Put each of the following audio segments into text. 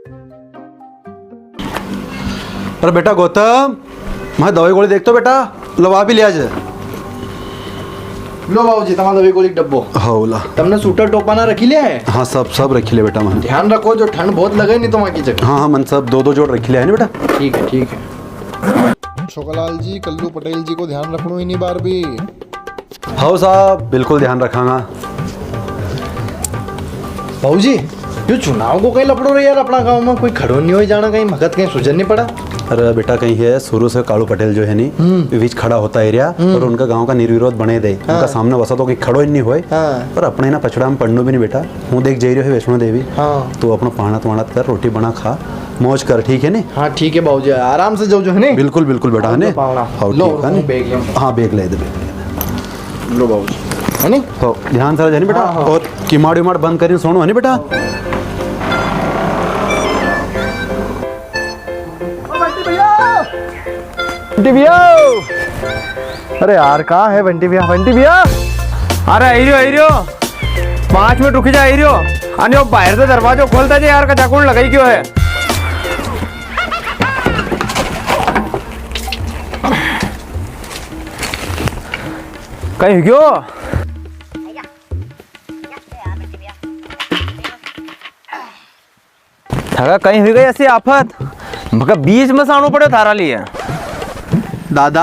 अरे बेटा गौतम, मैं दवाई गोली देखतो बेटा, लो आप ही ले आज। लो बाबूजी તમારો દવાઈ ગોળી ડબ્બો। हाँ ओला તમને સ્વેટર टोपाना रखी ले है? हाँ सब रखी ले बेटा मन। ध्यान रखो जो ठंड बहुत लगे नहीं तुम्हारी जगह। हाँ मन सब दो जोड़ रखी ले है ना बेटा। ठीक है। छोकलाल जी, कल्लू पटेल जी को ध्यान रखना ही नहीं बार भी। हाँ साहब बिल्कुल ध्यान रखांगा। बाबूजी जो चुनाव को कहीं लपड़ो रहे यार, अपना गांव में कोई खड़ो नहीं हो जाना, कहीं भगत कहीं सुजन नहीं पड़ा। अरे बेटा कहीं है शुरू से कालू पटेल जो है नी बीच खड़ा होता एरिया और उनका गांव का निर्विरोध बने दे। उनका सामने वसा तो कहीं खड़ो ही नहीं होए। पर अपने ना पछड़ा में पढ़नो भी नहीं बेटा। हूँ देख जाई रही है वैष्णो देवी। तो अपना पाणत वाणत कर, रोटी बना खा, मौज कर, ठीक है नी? हाँ ठीक है बाबूजी, आराम से जाओ जो है नी। बिल्कुल बेटा है नी। हाँ बैग ले दे। लो बाबूजी है नी। हो ध्यान से जानी बेटा। और किमाड़ विमाड़ बंद करी सोनो है नी बेटा। बंटी भैया, अरे यार कहाँ है बंटी भैया? बंटी भैया अरे आई रहो 5 मिनट रुक जा। आई रहो अने वो बाहर से दरवाजा खोलता जे यार, का जाकुड़ लगाई क्यों है? कहीं क्यों थका कहीं हुई गई ऐसी आफत, मगर बीच में सानू पड़े थारा लिए। दादा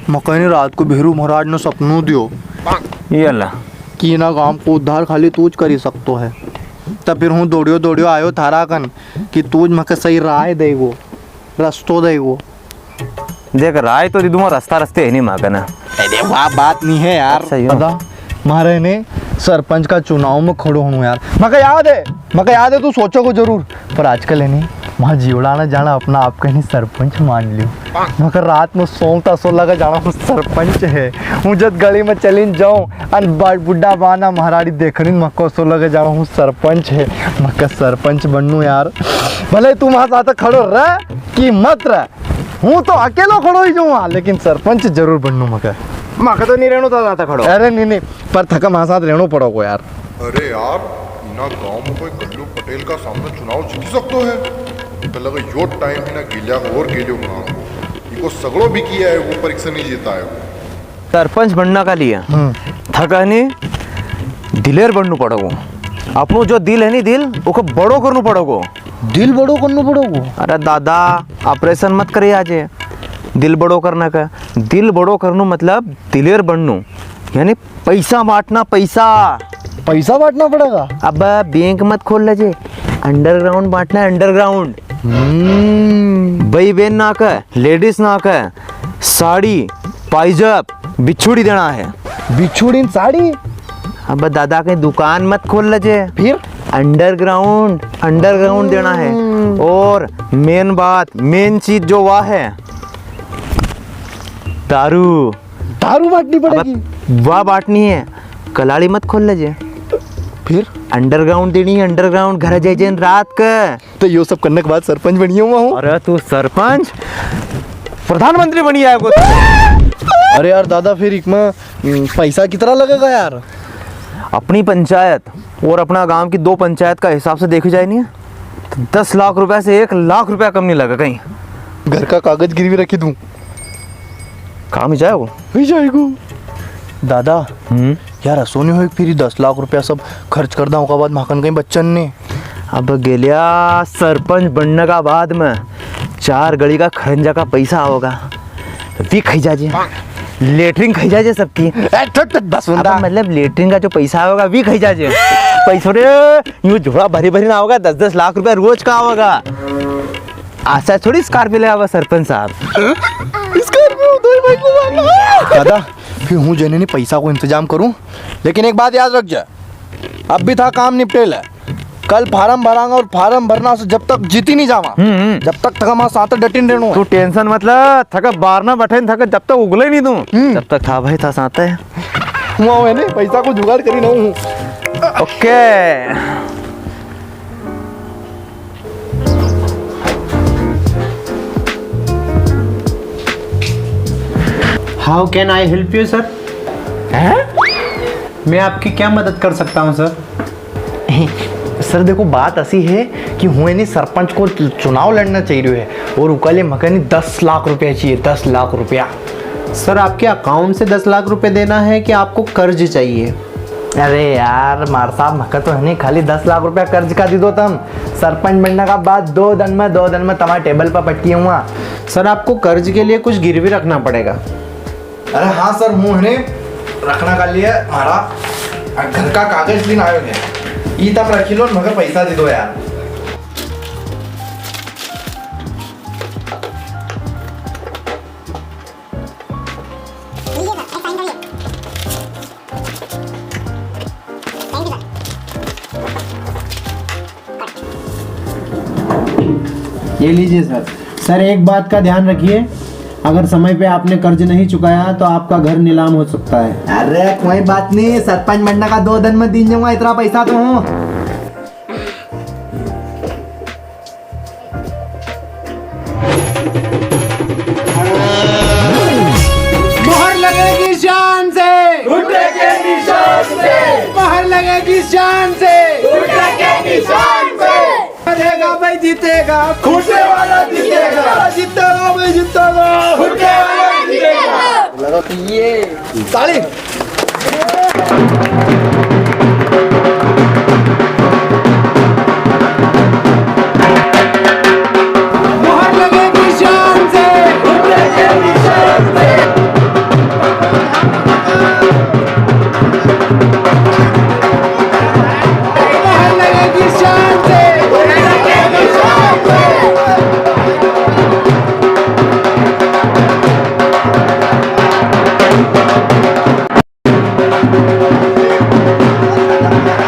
मकई रात को बिहरू महाराज ने सपनों दियो ये अल्लाह कि ना गांव को उद्धार खाली तूज करी सकतो है। तब फिर हूँ दौड़ियो आयो थारा कन कि तूज मके सही राय देगो, रस्तो देगो। देख राय तो दीदू रास्ता रस्ते है नहीं माकना। अरे वाह बात नहीं है यार। सही हो। दादा मारे ने सरपंच का चुनाव में खड़ो हूँ यार। मका याद है तू सोचो को जरूर, पर आजकल है नहीं वहाँ जीवड़ा ना जाना अपना आप कहीं सरपंच मान लियो। मगर रात में सोंगता सो लगा जाना हूँ सरपंच है। हूँ जब गली में चलिन जाऊँ अन बुढ़ा बाना महाराड़ी देखनी मक्को सो लगा जाना हूँ सरपंच है। मक्का सरपंच बनू यार, भले तुम वहाँ साथ खड़ो रह कि मत रह, हूँ तो अकेला खड़ो ही जाऊँ, लेकिन सरपंच जरूर बनू। मका तो नहीं रहनो था खड़ो। अरे नहीं पर थका वहाँ साथ रहना पड़ोगो यार। अरे यार इना गांव में कोई कल्लू पटेल का सामने चुनाव जीत सकतो है? तो लगा यो टाइम ही ना गिलिया को और गेलियो गांव इको सगड़ो भी किया है, वो परीक्षा नहीं जीता है। सरपंच बनना का लिया थका नहीं दिलेर बनना पड़ोगो। अपनो जो दिल है नहीं दिल उसको बड़ो करना पड़ोगो। दिल बड़ो करना पड़ोगो? अरे दादा ऑपरेशन मत करिए आज दिल बड़ो करना का। दिल बड़ो करनो मतलब दिलेर बननो, यानी पैसा बांटना। पैसा बांटना पड़ेगा। अब बैंक मत खोल लीजिए, अंडरग्राउंड बांटना है। अंडरग्राउंड भाई बहन ना का, लेडीज ना का, साड़ी पाइजाब बिछुड़ी देना है। बिछुड़ी साड़ी? अब दादा के दुकान मत खोल लीजिए, फिर अंडरग्राउंड देना है। और मेन चीज जो वह है दारू बांटनी पड़ेगी। वाह बांटनी है। कलाड़ी मत खोल लीजिए, फिर अंडरग्राउंड देनी है। अंडरग्राउंड घर जाए रात का। तो ये सब करने के बाद सरपंच बनी हुआ हूँ। अरे तू सरपंच प्रधानमंत्री बनी आएगो। अरे यार दादा फिर इसमें पैसा कितना लगेगा यार? अपनी पंचायत और अपना गांव की 2 पंचायत का हिसाब से देखी जाए नहीं तो 10 लाख रुपए से 1 लाख रुपया कम नहीं लगा। कहीं घर का कागज गिरवी रखी दूं, काम ही जाएगो। दादा यार सोने हो फिर 10 लाख रुपया सब खर्च कर दाऊँ का बाद माखन कहीं बच्चन ने। अब गेलिया सरपंच बनने का बाद में 4 गली का खरंजा का पैसा होगा, वी खाई जाजे, लेटरिन खाई जाजे सबकी। मतलब लेटरिन का जो पैसा होगा वी खाई जाजे। पैसों यूँ झोड़ा भरी ना होगा, 10-10 लाख रुपया रोज का होगा। आशा थोड़ी स्कॉर्पियो ले आवा सरपंच साहब। दादा फिर हूँ जने पैसा को इंतजाम करूं, लेकिन एक बात याद रख जा, अब भी था काम निपटेल है। कल फार्म भरांगा और फार्म भरना से जब तक जीती नहीं जावा, जब तक हमारे साथ डटिन रहनो। तू टेंशन मतलब थका बार ना बैठे थका जब तक उगले नहीं तू जब तक था भाई था साथ है। हुआ मैंने पैसा को जुगाड़ करी ना हूँ। Okay how can I help you sir? मैं आपकी क्या मदद कर सकता हूँ सर? सर देखो बात ऐसी है कि हुए नहीं सरपंच को चुनाव लड़ना चाहिए है और उकले मकनी 10 लाख रुपया चाहिए, 10 लाख रुपया। सर आपके अकाउंट से 10 लाख रुपए देना है कि आपको कर्ज चाहिए? अरे यार मार साहब मका तो है नहीं, खाली 10 लाख रुपया कर्ज का दी दो तुम। सरपंच बनने का बाद 2 दिन में तुम्हारे टेबल पर पट्टी हुआ। सर आपको कर्ज के लिए कुछ गिरवी रखना पड़ेगा। अरे हाँ सर, मुँह ने रखना का लिए हमारा घर का कागज लेना आयो है, ये तब रखी लो मगर पैसा दे दो यार। ये लीजिए सर। सर एक बात का ध्यान रखिए, अगर समय पे आपने कर्ज नहीं चुकाया तो आपका घर नीलाम हो सकता है। अरे कोई बात नहीं, सरपंच बनने का 2 दिन में दिन जाऊंगा, इतना पैसा तो हूँ। मोहर लगेगी शान से, घुटने के निशान से, मोहर लगेगी शान से, घुटने के निशान से, जीतेगा भाई जीतेगा, घुटने वाला जीतेगा, जीतेगा भाई जीतेगा, घुटने वाला जीतेगा। ये ताली। मोहर लगेगी शान से, घुटने के निशान से, मोहर लगेगी शान से, घुटने के निशान से,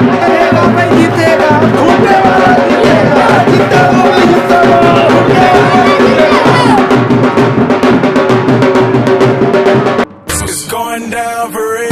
जीतेगा भाई जीतेगा, घुटने वाला जीतेगा, जीतेगा भाई जीतेगा। घुटने वाला जीतेगा। It's going down for real.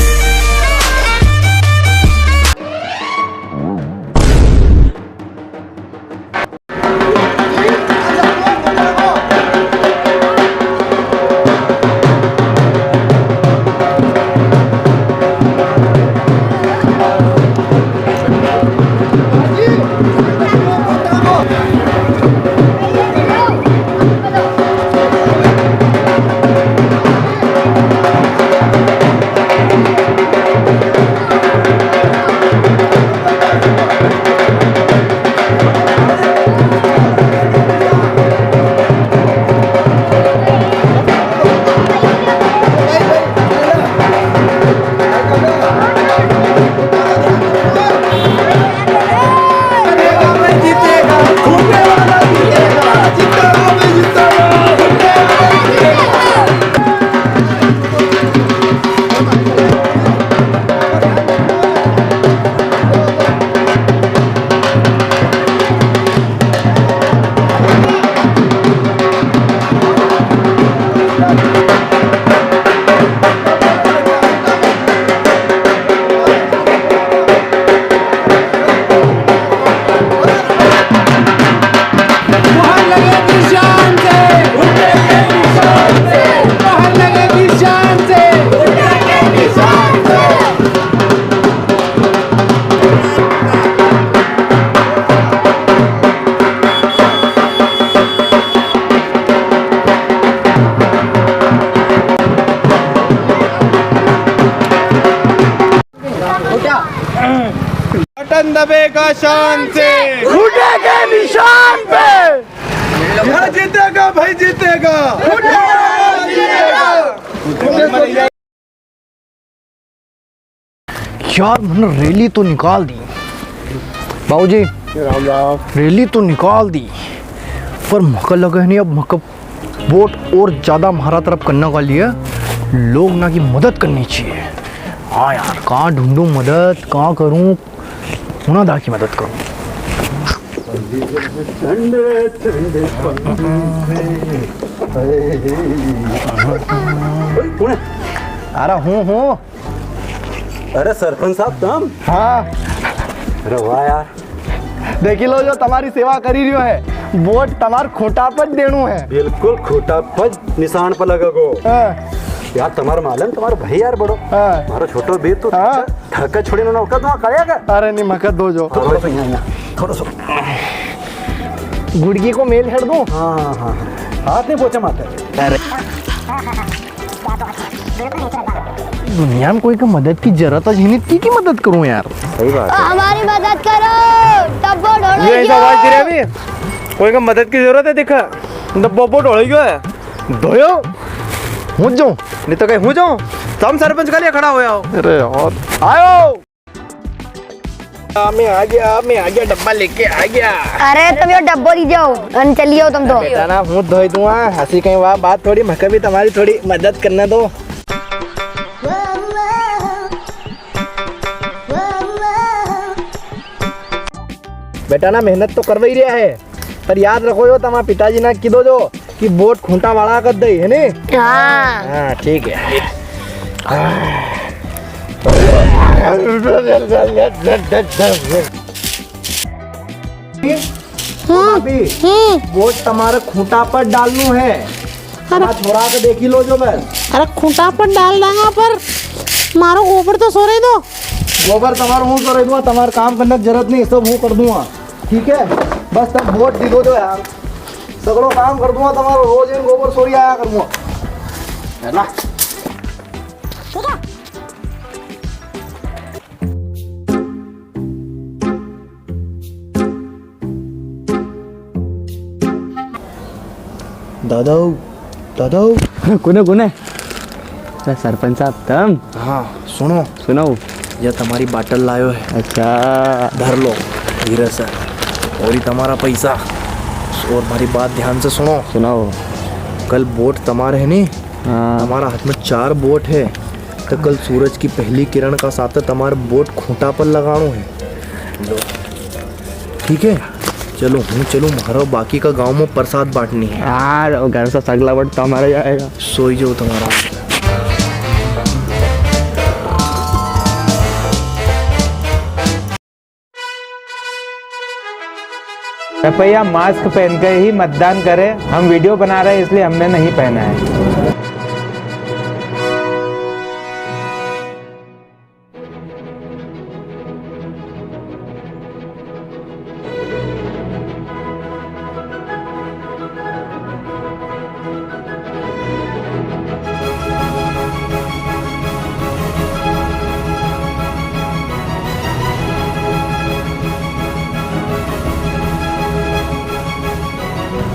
जीतेगा भाई जीतेगा, घुटने वाला जीतेगा, जीतेगा भाई जीतेगा। घुटने वाला जीतेगा। मोहर लगेगी शान से, घुटने के निशान से, मोहर लगेगी शान से, घुटने के निशान से, बटन दबेगा शान से, घुटने के निशान पे, यहाँ जीतेगा भाई जीतेगा। घुटने वाला जीतेगा। यार मैंने रैली तो निकाल दी बाबूजी, राम राम। रैली तो निकाल दी, पर मका लगा है नहीं, अब मका वोट और ज़्यादा हमारा तरफ करने का लिए लोग ना की मदद करनी चाहिए। हाँ यार, कहाँ ढूंढूं मदद, कहाँ करूँ, होना दा की मदद करूँ। अरे हूँ अरे सरपंच साहब तुम? हाँ, अरे वाह यार, देखी लो जो तुम्हारी सेवा करी रही है, वोट तुम्हार खोटा पर देणू है। बिल्कुल खोटा पद निशान पर लगा गो। हाँ, यार तुम्हारा मालूम, तुम्हारा भाई यार बड़ो, हाँ। हमारा छोटो बेट तो हाँ। धक्का छोड़ी ना, उसका तो करेगा। अरे नहीं मकत दो जो। थोड़ा सा यहाँ थोड़ा सा गुड़गी को मेल हेड दूं? हाँ, हाथ नहीं पोछा मारते। अरे दुनिया में कोई का मदद की जरूरत है नहीं, की मदद करूं यार? सही बात है। हमारी मदद करो, डब्बो ढोड़ो। ये ऐसा आवाज दे रहा है अभी, कोई का मदद की जरूरत है देखा, डब्बो ढोल गयो है। धोयो हो जाऊं नहीं तो कहीं हो जाऊं, तुम सरपंच का लिए खड़ा हो जाओ। अरे और आयो, मैं आ गया, डब्बा लेके आ गया। अरे तुम यो डब्बो ली जाओ, अन चलियो तुम तो। बेटा ना मुंह धोई दूंगा, हंसी कहीं वाह बात थोड़ी, मक्का भी तुम्हारी थोड़ी मदद करने दो। बेटा ना मेहनत तो कर ही रहा है, पर याद रखो यो तुम्हारे पिताजी ना की दो जो कि बोट खूंटा वाला कर दे है ने। हाँ हाँ ठीक है। बोट तुम्हारे खूंटा पर डालनू है, छोड़ा के देखी लो जो बस। अरे खूंटा पर डाल देंगे, पर मारो गोबर तो सो रही दो। गोबर तुम्हारा हूँ कर दूंगा, तुम्हारा काम करने की जरूरत नहीं, सब हूँ कर दूंगा, ठीक है? बस तब वोट दी दो जो यार, सगड़ो काम कर दूंगा तुम्हारा, रोज इन गोबर सोरी आया करूंगा, है ना? दादा कुने सरपंच साहब तुम? हाँ सुनो सुनो, ये तुम्हारी बाटल लायो है, अच्छा धर लो धीरे से, और ही तुम्हारा पैसा। और हमारी बात ध्यान से सुनो, सुनाओ। कल बोट तुम्हारे है नहीं, हाँ हमारा हाथ में 4 बोट है, तो कल सूरज की पहली किरण का साथ तुम्हारे बोट खूंटा पर लगानो है। लो ठीक है, चलो हूँ चलो मारो, बाकी का गांव में प्रसाद बांटनी है यार, वो घर से सगला बट तो हमारा जाएगा। सोई जो तुम्हारा। कृपया मास्क पहन कर ही मतदान करें। हम वीडियो बना रहे हैं इसलिए हमने नहीं पहना है।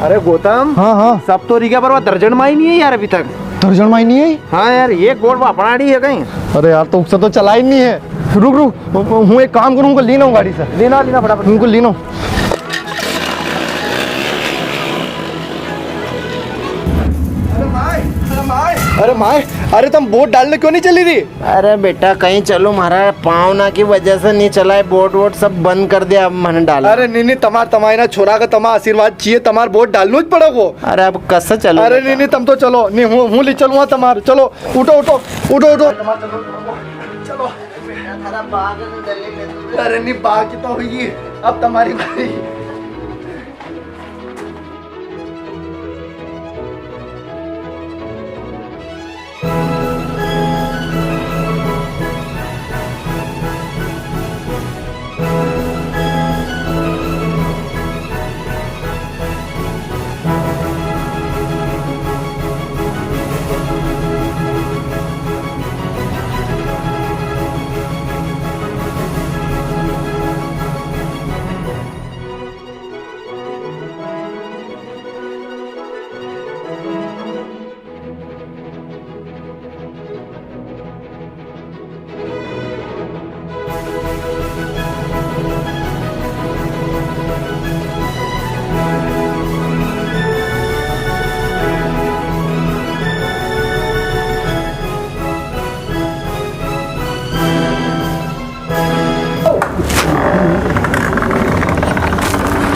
अरे गौतम, हाँ हाँ सब तो रिगा पर वो दर्जन माई नहीं है यार अभी तक। दर्जन माई नहीं है। हाँ यार, एक बोर्ड वो अपना है कहीं। अरे यार तो उससे तो चला ही नहीं है। रुक हूँ एक काम करूँ, उनको लीना हूँ गाड़ी से, लेना फटाफट उनको लीना। अरे माए, अरे तुम बोट डालने क्यों नहीं चली थी? अरे बेटा कहीं चलो, हमारा पाँव ना की वजह से नहीं चला है, बोट वोट सब बंद कर दिया, अब मैंने डाला। अरे नहीं तमारी ना छोरा का तमा आशीर्वाद चाहिए, तमार बोट डालना ही पड़ेगा। अरे अब कैसे चलो? अरे नहीं तुम तो चलो, नहीं हूँ ले चलूँगा तमार, चलो उठो उठो उठो उठो चलो। अरे नहीं बाकी तो हुई, अब तुम्हारी बारी।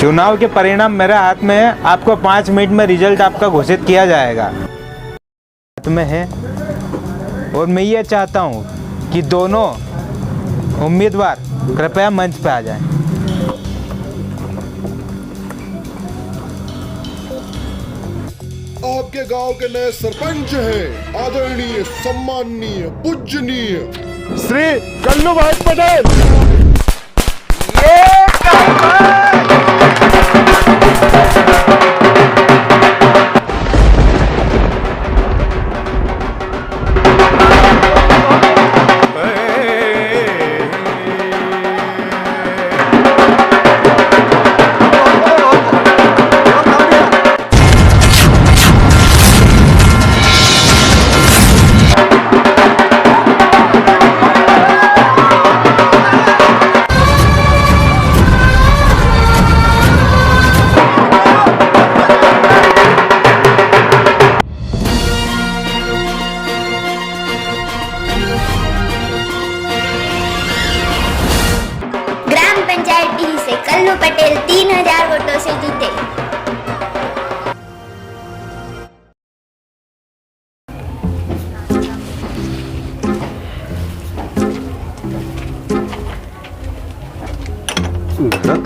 चुनाव के परिणाम मेरे हाथ में है। आपको 5 मिनट में रिजल्ट आपका घोषित किया जाएगा। हाथ में है, और मैं ये चाहता हूँ कि दोनों उम्मीदवार कृपया मंच पे आ जाएं। आपके गांव के नए सरपंच हैं आदरणीय, सम्माननीय, पूजनीय श्री कल्लू भाई पटेल। ये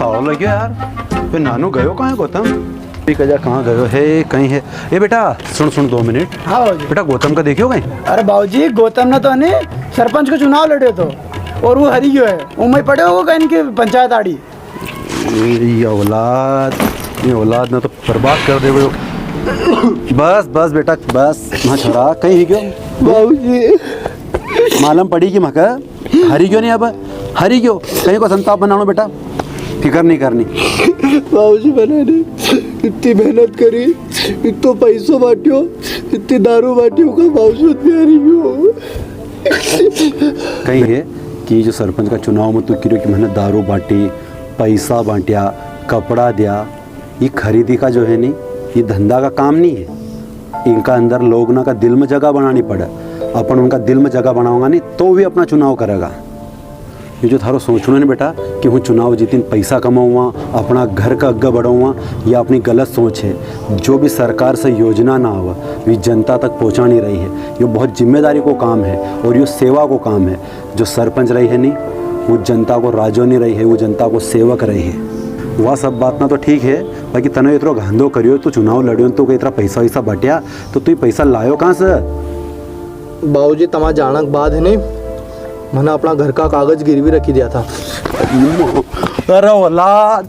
ताव लग्यो यार। वे नानू गयो कहाँ है गौतम? ठीक है जा, कहाँ गयो है? कहीं है? ये बेटा सुन 2 मिनट। हाँ बाबूजी। बेटा गौतम का देखियो कहीं? अरे बाबूजी गौतम ने तो ने सरपंच का चुनाव लड़े तो और वो हरी गयो है। उम्र पड़े होगा कहीं इनकी पंचायत आड़ी। ये औलाद ने तो बर्बाद कर दे वो। बस बेटा बस, वहाँ छोड़ा कहीं ही क्यों बाबूजी मालूम पड़ी कि मका हरी क्यों नहीं? अब हरी क्यों? कहीं को संताप बनाओ बेटा, फिक्र नहीं करनी। बाबूजी मैंने इतनी मेहनत करी, इतना पैसों बांटियो, इतनी दारू बांटियो का बावजूद भी हरी क्यों? कहीं है कि जो सरपंच का चुनाव में तो किरो की मैंने दारू बांटी, पैसा बांटिया, कपड़ा दिया, ये खरीदी का जो है नहीं, ये धंधा का काम नहीं है। इनका अंदर लोग ना का दिल में जगह बनानी पड़े। अपन उनका दिल में जगह बनाऊंगा नहीं तो भी अपना चुनाव करेगा। ये जो थारो सोचना नहीं बेटा कि हूँ चुनाव जीतीन पैसा कमाऊँगा, अपना घर का अग्गा बढ़ाऊँगा, यह अपनी गलत सोच है। जो भी सरकार से योजना ना आवा ये जनता तक पहुँचा नहीं रही है। ये बहुत जिम्मेदारी को काम है और ये सेवा को काम है। जो सरपंच रही है नहीं, वो जनता को राजो नहीं रही है, वो जनता को सेवक रही है। वह सब बात ना तो ठीक है, बाकी तने इतना घंधो करियो, तो चुनाव लड़ियो तो इतना पैसा वैसा बटिया, तो तू पैसा लायो कहाँ से? बाबूजी तमा जानक बाद है नहीं, मैंने अपना घर का कागज गिरवी रखी दिया था। अरे औलाद